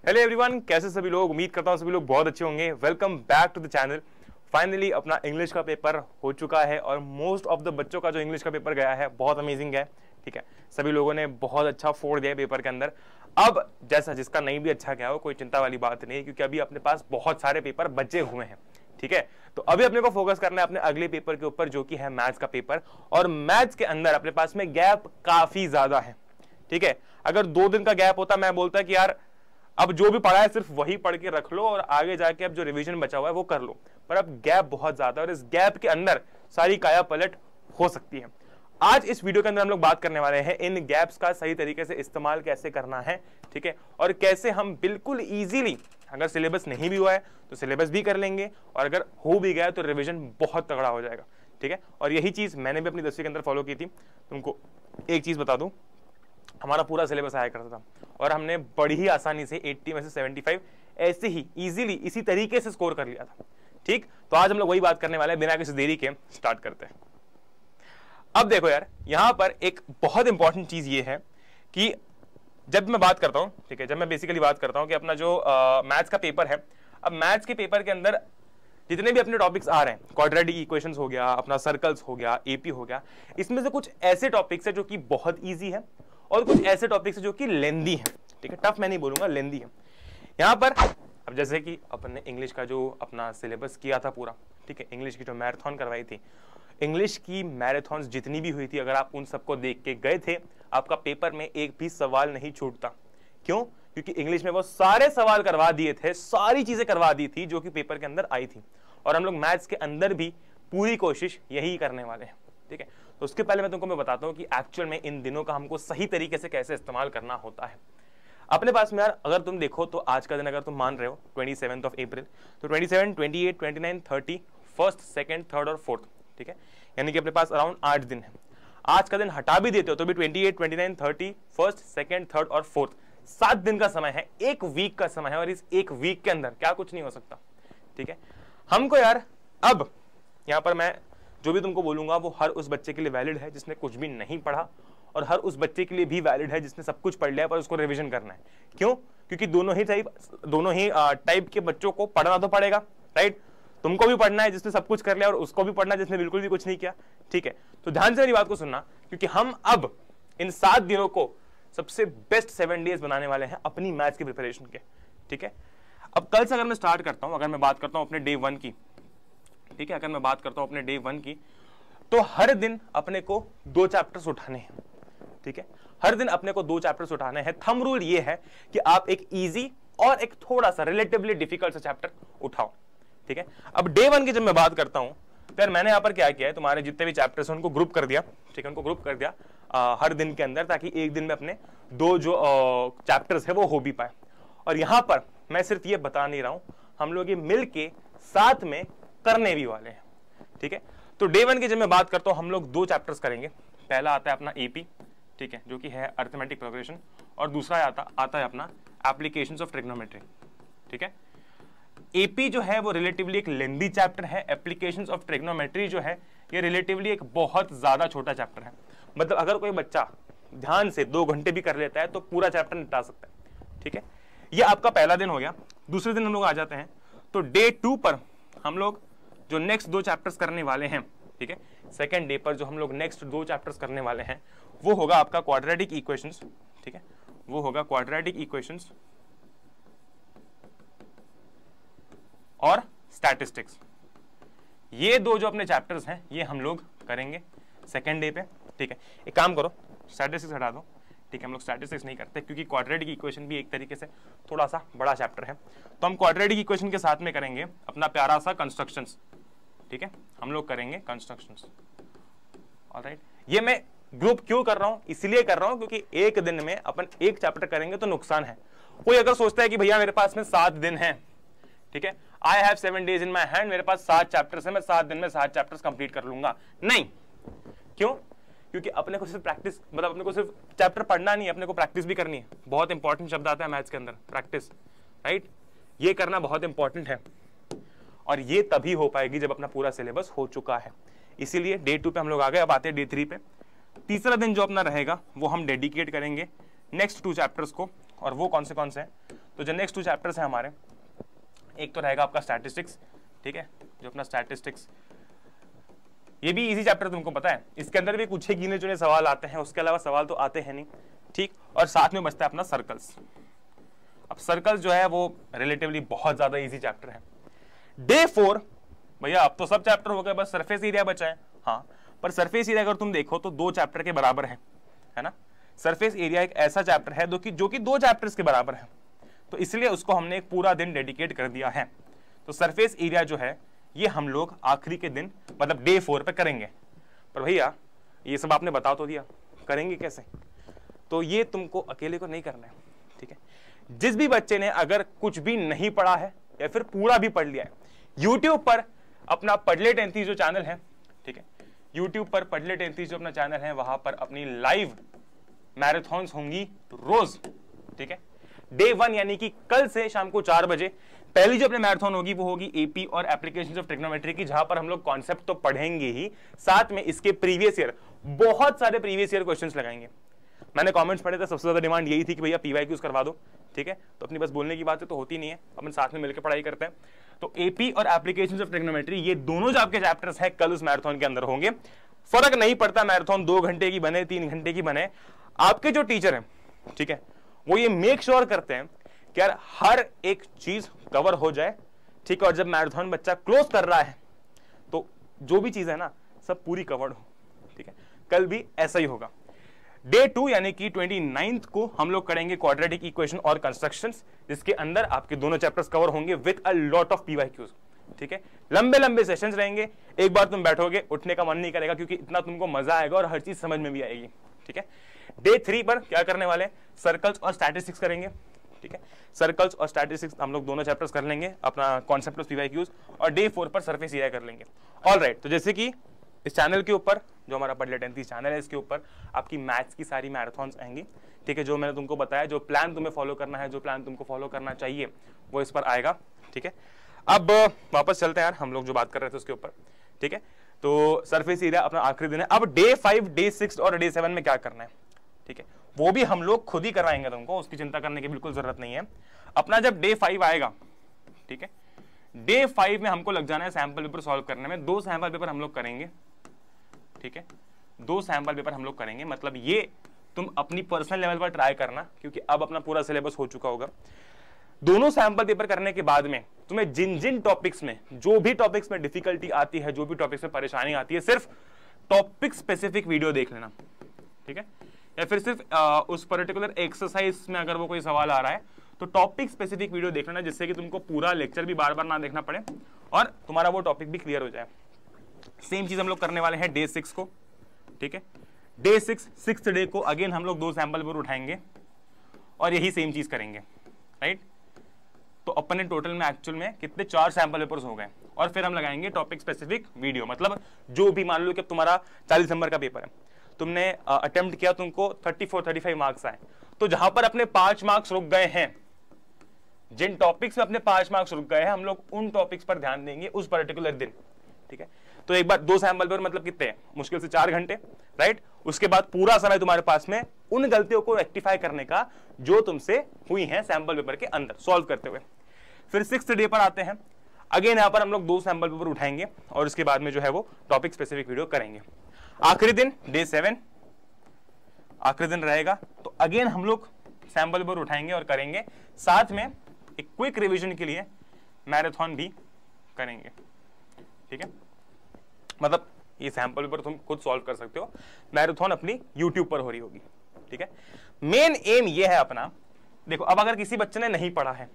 Hello everyone, कैसे सभी लोग। उम्मीद करता हूँ सभी लोग बहुत अच्छे होंगे। Welcome back to the channel. Finally अपना इंग्लिश का पेपर हो चुका है और मोस्ट ऑफ द बच्चों का जो इंग्लिश का पेपर गया है बहुत अमेजिंग है। ठीक है, सभी लोगों ने बहुत अच्छा फोड़ दिया है पेपर के अंदर। अब जैसा जिसका नहीं भी अच्छा गया हो कोई चिंता वाली बात नहीं है, क्योंकि अभी अपने पास बहुत सारे पेपर बचे हुए हैं। ठीक है, तो अभी अपने को फोकस करना है अपने अगले पेपर के ऊपर, जो कि है मैथ्स का पेपर। और मैथ्स के अंदर अपने पास में गैप काफी ज्यादा है। ठीक है, अगर 2 दिन का गैप होता मैं बोलता कि यार अब जो भी पढ़ा है सिर्फ वही पढ़ के रख लो और आगे जाके अब जो रिवीजन बचा हुआ है वो कर लो। पर अब गैप बहुत ज्यादा है और इस गैप के अंदर सारी काया पलट हो सकती है। आज इस वीडियो के अंदर हम लोग बात करने वाले हैं इन गैप्स का सही तरीके से इस्तेमाल कैसे करना है। ठीक है, और कैसे हम बिल्कुल इजीली, अगर सिलेबस नहीं भी हुआ है तो सिलेबस भी कर लेंगे और अगर हो भी गया तो रिवीजन बहुत तगड़ा हो जाएगा। ठीक है, और यही चीज मैंने भी अपनी 10वीं के अंदर फॉलो की थी। तुमको एक चीज बता दूं, हमारा पूरा सिलेबस आया करता था और हमने बड़ी ही आसानी से 80 में से 75 ऐसे ही इजीली इसी तरीके से स्कोर कर लिया था। ठीक, तो आज हम लोग वही बात करने वाले हैं, बिना किसी देरी के स्टार्ट करते हैं। अब देखो यार, यहां पर एक बहुत इंपॉर्टेंट चीज ये है कि जब मैं बात करता हूं, ठीक है, जब मैं बेसिकली बात करता हूं कि अपना जो मैथ्स का पेपर है, अब मैथ्स के पेपर के अंदर जितने भी अपने टॉपिक्स आ रहे हैं, क्वाड्रेटिक इक्वेशंस हो गया, अपना सर्कल्स हो गया, एपी हो गया, इसमें से कुछ ऐसे टॉपिक्स है जो कि बहुत ईजी है और कुछ ऐसे टॉपिक्स जो कि लेंदी है। ठीक है, टफ मैं नहीं बोलूंगा, लेंदी है। यहां पर अब जैसे कि अपन ने इंग्लिश का जो अपना सिलेबस किया था पूरा, ठीक है, इंग्लिश की जो मैराथन करवाई थी, इंग्लिश की मैराथन जितनी भी हुई थी, अगर आप उन सबको देख के गए थे, आपका पेपर में एक भी सवाल नहीं छूटता। क्यों? क्योंकि इंग्लिश में वो सारे सवाल करवा दिए थे, सारी चीजें करवा दी थी जो कि पेपर के अंदर आई थी। और हम लोग मैथ्स के अंदर भी पूरी कोशिश यही करने वाले हैं। ठीक है, तो उसके पहले मैं तुमको बताता हूं कि एक्चुअल में इन दिनों का हमको सही तरीके से कैसे इस्तेमाल करना होता है। अपने पास में यार अगर तुम देखो तो आज का दिन अगर तुम मान रहे हो 27 अप्रैल, तो 27, 28, 29, 30, 1st, 2nd, 3rd और 4th। ठीक है, यानी कि अपने पास अराउंड 8 दिन है। आज का दिन हटा भी देते हो तो भी 28, 29, 30, 1st, 2nd, 3rd और 4th 7 दिन का समय है, एक वीक का समय है। और इस एक वीक के अंदर क्या कुछ नहीं हो सकता। ठीक है, हमको यार अब यहां पर मैं जो भी तुमको बोलूंगा वो हर उस बच्चे के लिए वैलिड है जिसने कुछ भी नहीं पढ़ा, और हर उस बच्चे के लिए भी वैलिड है जिसने सब कुछ पढ़ लिया पर उसको रिवीजन करना है। क्यों? क्योंकि दोनों ही टाइप के बच्चों को पढ़ना तो पड़ेगा, राइट। तुमको भी पढ़ना है जिसने सब कुछ कर लिया और उसको भी पढ़ना है जिसने बिल्कुल भी कुछ नहीं किया। ठीक है, तो ध्यान से मेरी बात को सुनना, क्योंकि हम अब इन 7 दिनों को सबसे बेस्ट 7 डेज बनाने वाले हैं अपनी मैथ्स की प्रिपरेशन के। ठीक है, अब कल से अगर मैं स्टार्ट करता हूं, अगर मैं बात करता हूं अपने डे 1 की, ठीक है, अगर मैं बात करता हूं अपने डे 1 की, तो हर दिन अपने को 2 चैप्टर्स उठाने हैं। ठीक है, हर दिन अपने को 2 चैप्टर्स उठाने हैं। थंब रूल ये है कि आप एक इजी और एक थोड़ा सा रिलेटिवली डिफिकल्ट सा चैप्टर उठाओ। ठीक है, अब डे 1 की जब मैं बात करता हूं, फिर मैंने यहां पर क्या किया है, तुम्हारे जितने भी चैप्टर्स हैं उनको ग्रुप कर दिया। ठीक है, उनको ग्रुप कर दिया हर दिन के अंदर, ताकि एक दिन में अपने 2 जो चैप्टर्स है वो हो भी पाए। और यहां पर मैं सिर्फ ये बता नहीं रहा हूं, हम लोग ये मिल के साथ में करने भी वाले हैं। ठीक है, तो डे 1 की जब मैं बात करता हूं, हम लोग 2 चैप्टर्स करेंगे। पहला आता है अपना एपी, ठीक है, जो कि है अरिथमेटिक प्रोग्रेशन, और दूसरा आता है अपना एप्लीकेशंस ऑफ ट्रिग्नोमेट्री। ठीक है, एपी जो है वो रिलेटिवली एक लेंदी चैप्टर है। एप्लीकेशंस ऑफ ट्रिग्नोमेट्री जो है ये रिलेटिवली एक बहुत ज्यादा छोटा चैप्टर है। मतलब अगर कोई बच्चा ध्यान से 2 घंटे भी कर लेता है तो पूरा चैप्टर निपटा सकता है। ठीक है, ये आपका पहला दिन हो गया। दूसरे दिन हम लोग आ जाते हैं, तो डे 2 पर हम लोग जो नेक्स्ट 2 चैप्टर्स करने वाले हैं, ठीक है, सेकेंड डे पर जो हम लोग नेक्स्ट 2 चैप्टर्स करने वाले हैं वो होगा आपका क्वाड्रेटिक इक्वेशंस। ठीक है, वो होगा क्वाड्रेटिक इक्वेशंस और स्टैटिस्टिक्स। ये 2 जो अपने चैप्टर्स हैं ये हम लोग करेंगे सेकेंड डे पे। ठीक है, एक काम करो, स्टैटिस्टिक्स हटा दो। ठीक है, हम लोग स्टैटिस्टिक्स नहीं करते क्योंकि क्वाड्रेटिक इक्वेशन भी एक तरीके से थोड़ा सा बड़ा चैप्टर है। तो हम क्वाड्रेटिक इक्वेशन के साथ में करेंगे अपना प्यारा सा कंस्ट्रक्शंस। ठीक है, हम लोग करेंगे कंस्ट्रक्शंस। ऑलराइट, ये मैं ग्रुप क्यों कर रहा हूं? इसलिए कर रहा हूं क्योंकि एक दिन में अपन एक चैप्टर करेंगे तो नुकसान है। कोई अगर सोचता है कि भैया मेरे पास में 7 दिन है, ठीक है, I have 7 days in my hand, मेरे पास 7 चैप्टर्स है, मैं 7 दिन में 7 चैप्टर्स कंप्लीट कर लूंगा। नहीं, क्यों? क्योंकि अपने को सिर्फ प्रैक्टिस, मतलब अपने को सिर्फ चैप्टर पढ़ना नहीं है, अपने को प्रैक्टिस भी करनी है। बहुत इंपॉर्टेंट शब्द आता है मैथ्स के अंदर, प्रैक्टिस, राइट। ये करना बहुत इंपॉर्टेंट है और ये तभी हो पाएगी जब अपना पूरा सिलेबस हो चुका है। इसीलिए डे 2 पे हम लोग आ गए। अब आते हैं डे 3 पे। तीसरा दिन जो अपना रहेगा वो हम डेडिकेट करेंगे नेक्स्ट 2 चैप्टर्स को। और वो कौन से हैं? तो जो नेक्स्ट 2 चैप्टर्स हैं हमारे, एक तो रहेगा आपका स्टैटिस्टिक्स, ठीक है, जो अपना स्टैटिस्टिक्स, ये भी इजी चैप्टर तुमको पता है, इसके अंदर भी कुछ ही गिने चुने सवाल आते हैं, उसके अलावा सवाल तो आते हैं नहीं, ठीक। और साथ में बचता है अपना सर्कल्स। अब सर्कल्स जो है वो रिलेटिवली बहुत ज्यादा इजी चैप्टर है। डे 4 भैया अब तो सब चैप्टर हो गए, बस सरफेस एरिया बचा है। हाँ, पर सरफेस एरिया अगर तुम देखो तो 2 चैप्टर के बराबर है ना। सरफेस एरिया एक ऐसा चैप्टर है जो कि 2 चैप्टर्स के बराबर है, तो इसलिए उसको हमने एक पूरा दिन डेडिकेट कर दिया है। तो सरफेस एरिया जो है ये हम लोग आखिरी के दिन मतलब डे 4 पे करेंगे। पर भैया ये सब आपने बता तो दिया, करेंगे कैसे? तो ये तुमको अकेले को नहीं करना है, ठीक है। जिस भी बच्चे ने अगर कुछ भी नहीं पढ़ा है या फिर पूरा भी पढ़ लिया है, यूट्यूब पर अपना पढ़ले 33 जो चैनल है, ठीक है, यूट्यूब पर पढ़ले 33 जो अपना चैनल है, वहां पर अपनी लाइव मैराथन्स होंगी रोज, ठीक है। डे 1 यानी कि कल से शाम को 4 बजे पहली जो अपने मैराथन होगी वो होगी एपी और एप्लीकेशंस ऑफ ट्रिग्नोमेट्री की, जहां पर हम लोग कॉन्सेप्ट तो पढ़ेंगे ही, साथ में इसके प्रीवियस ईयर बहुत सारे प्रीवियस ईयर क्वेश्चंस लगाएंगे। मैंने कमेंट्स पढ़े थे, सबसे ज्यादा डिमांड यही थी कि भैया पीवाईक्यूज करवा दो, ठीक है। तो अपनी बस बोलने की बात है तो होती नहीं है, अपन साथ में मिलकर पढ़ाई करते हैं। तो एपी और एप्लीकेशंस ऑफ ट्रिग्नोमेट्री ये दोनों जो आपके चैप्टर्स हैं कल उस मैराथन के अंदर होंगे। फर्क नहीं पड़ता मैराथन 2 घंटे की बने 3 घंटे की बने, आपके जो टीचर हैं, ठीक है, वो ये मेक श्योर करते हैं कि यार हर एक चीज कवर हो जाए, ठीक है। और जब मैराथन बच्चा क्लोज कर रहा है तो जो भी चीज है ना सब पूरी कवर्ड हो, ठीक है। कल भी ऐसा ही होगा। डे 2 यानी कि 29 को हम लोग करेंगे क्वाड्रेटिक इक्वेशन और कंस्ट्रक्शंस, जिसके अंदर आपके दोनों चैप्टर्स कवर होंगे with a lot of PYQs, ठीक है। लंबे लंबे सेशंस रहेंगे, एक बार तुम बैठोगे उठने का मन नहीं करेगा, क्योंकि इतना तुमको मजा आएगा और हर चीज समझ में भी आएगी, ठीक है। डे 3 पर क्या करने वाले, सर्कल्स और स्टैटिस्टिक्स करेंगे, ठीक है। सर्कल्स और स्टैटिस्टिक्स हम लोग दोनों चैप्टर्स कर लेंगे, अपना कॉन्सेप्ट ऑफ पीवाईक्यूज, और डे 4 पर सरफेस एरिया कर लेंगे। ऑलराइट, तो जैसे कि इस चैनल के ऊपर जो हमारा पढ़ले 33 चैनल है, इसके ऊपर आपकी मैथ्स की सारी मैराथन्स आएंगी, ठीक है। जो मैंने तुमको बताया, जो प्लान तुम्हें फॉलो करना है, जो प्लान तुमको फॉलो करना चाहिए, वो इस पर आएगा, ठीक है। अब वापस चलते हैं यार, हम लोग जो बात कर रहे थे उसके ऊपर, ठीक है। तो सरफेस एरिया अपना आखिरी दिन है। अब डे 5, डे 6 और डे 7 में क्या करना है, ठीक है, वो भी हम लोग खुद ही करवाएंगे तुमको, उसकी चिंता करने की बिल्कुल जरूरत नहीं है। अपना जब डे 5 आएगा, ठीक है, डे 5 में हमको लग जाना है सैंपल पेपर सॉल्व करने में। 2 सैंपल पेपर हम लोग करेंगे, ठीक है, 2 सैंपल पेपर हम लोग करेंगे। मतलब ये तुम अपनी पर्सनल लेवल पर ट्राई करना, क्योंकि अब अपना पूरा सिलेबस हो चुका होगा। दोनों सैंपल पेपर करने के बाद में तुम्हें जिन जिन टॉपिक्स में, जो भी टॉपिक्स में डिफिकल्टी आती है, जो भी टॉपिक्स में परेशानी आती है, सिर्फ टॉपिक स्पेसिफिक वीडियो देख लेना, ठीक है। या फिर सिर्फ उस पर्टिकुलर एक्सरसाइज में अगर वो कोई सवाल आ रहा है तो टॉपिक स्पेसिफिक वीडियो देख लेना, जिससे कि तुमको पूरा लेक्चर भी बार बार ना देखना पड़े और तुम्हारा वो टॉपिक भी क्लियर हो जाए। सेम चीज हम लोग करने वाले हैं डे 6 को, ठीक है। डे 6 डे को अगेन हम लोग 2 सैंपल पेपर उठाएंगे और यही सेम चीज करेंगे, राइट। तो अपन ने टोटल में एक्चुअल में कितने 4 सैंपल पेपर्स हो गए, और फिर हम लगाएंगे टॉपिक स्पेसिफिक वीडियो। मतलब जो भी मान लो कि तुम्हारा 40 नंबर का पेपर है, तुमने अटेम्प्ट किया, तुमको 34-35 मार्क्स आए, तो जहां पर अपने 5 मार्क्स रुक गए हैं, जिन टॉपिक्स में अपने 5 मार्क्स रुक गए हैं, हम लोग उन टॉपिक्स पर ध्यान देंगे उस पर्टिकुलर दिन, ठीक है। तो एक बार 2 सैंपल पेपर मतलब कितने हैं, मुश्किल से 4 घंटे, राइट। उसके बाद पूरा समय तुम्हारे पास में उन गलतियों को रेक्टिफाई करने का जो तुमसे हुई हैं सैंपल पेपर के अंदर सॉल्व करते हुए। फिर 6th डे पर आते हैं, अगेन यहाँ पर हम लोग 2 सैंपल पेपर उठाएंगे और उसके बाद में जो है वो टॉपिक स्पेसिफिक वीडियो करेंगे। आखिरी दिन डे 7 आखिरी दिन रहेगा, तो अगेन हम लोग सैंपल पेपर उठाएंगे और करेंगे, साथ में एक क्विक रिवीजन के लिए मैराथन भी करेंगे, ठीक है। मतलब ये सैंपल पेपर तुम खुद सॉल्व कर सकते हो, मैराथन अपनी यूट्यूब पर हो रही होगी, ठीक है। मेन एम ये है अपना, देखो अब अगर किसी बच्चे ने नहीं पढ़ा है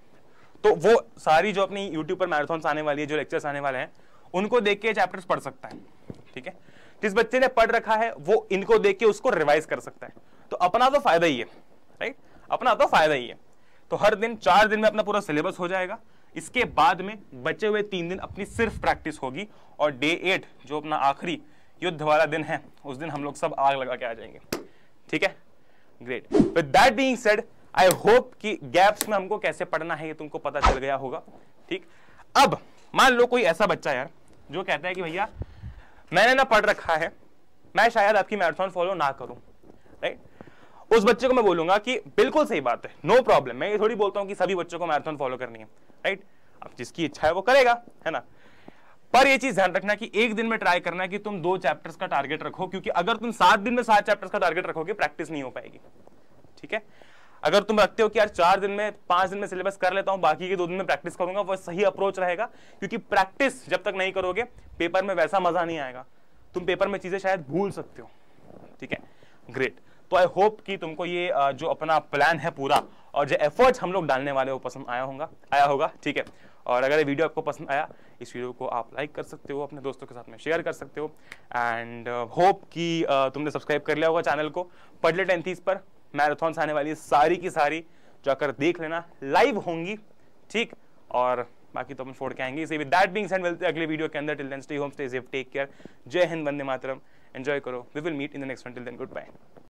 तो वो सारी जो अपनी यूट्यूब पर मैराथन्स आने वाली है, जो लेक्चर्स आने वाले हैं, उनको देख के चैप्टर्स पढ़ सकता है, ठीक है। जिस बच्चे ने पढ़ रखा है वो इनको देख के उसको रिवाइज कर सकता है, तो अपना तो फायदा ही है, राइट, अपना तो फायदा ही है। तो हर दिन 4 दिन में अपना पूरा सिलेबस हो जाएगा। इसके बाद में बचे हुए 3 दिन अपनी सिर्फ प्रैक्टिस होगी, और डे 8 जो अपना आखिरी युद्ध वाला दिन है, उस दिन हम लोग सब आग लगा के आ जाएंगे, ठीक है। Great. With that being said, I hope कि गैप्स में हमको कैसे पढ़ना है ये तुमको पता चल गया होगा, ठीक। अब मान लो कोई ऐसा बच्चा यार जो कहता है कि भैया मैंने ना पढ़ रखा है, मैं शायद आपकी मैराथन फॉलो ना करूं, राइट। उस बच्चे को मैं बोलूंगा कि बिल्कुल सही बात है, नो प्रॉब्लम। मैं ये थोड़ी बोलता हूं कि सभी बच्चों को मैराथन फॉलो करनी है, राइट? अब जिसकी इच्छा है वो करेगा, है ना? पर ये चीज ध्यान रखना कि एक दिन में ट्राई करना है कि तुम 2 चैप्टर्स का टारगेट रखो, क्योंकि अगर तुम 7 दिन में 7 चैप्टर्स का टारगेट रखोगे प्रैक्टिस नहीं हो पाएगी, ठीक है? अगर तुम रखते हो कि यार 4 दिन में 5 दिन में सिलेबस कर लेता हूं, बाकी के 2 दिन में प्रैक्टिस करूंगा, वो सही अप्रोच रहेगा। क्योंकि प्रैक्टिस जब तक नहीं करोगे पेपर में वैसा मजा नहीं आएगा, तुम पेपर में चीजें शायद भूल सकते हो, ठीक है? ग्रेट। तो आई होप कि तुमको ये जो अपना प्लान है पूरा और जो एफर्ट्स हम लोग डालने वाले वो पसंद आया होगा, ठीक है? और अगर ये वीडियो आपको पसंद आया, इस वीडियो को आप लाइक कर सकते हो, अपने दोस्तों के साथ में शेयर कर सकते हो, एंड होप कि तुमने सब्सक्राइब कर लिया होगा चैनल को। पढ़ले 1030 पर मैराथन आने वाली सारी की सारी जाकर देख लेना, लाइव होंगी, ठीक? और बाकी तो हम छोड़ के आएंगे इसे। विद दैट बीइंग सेड, मिलते हैं अगले वीडियो के अंदर। Till then stay home, stay safe, take care, जय हिंद, वंदे मातरम, एंजॉय करो। We will meet in the next one. Till then good bye.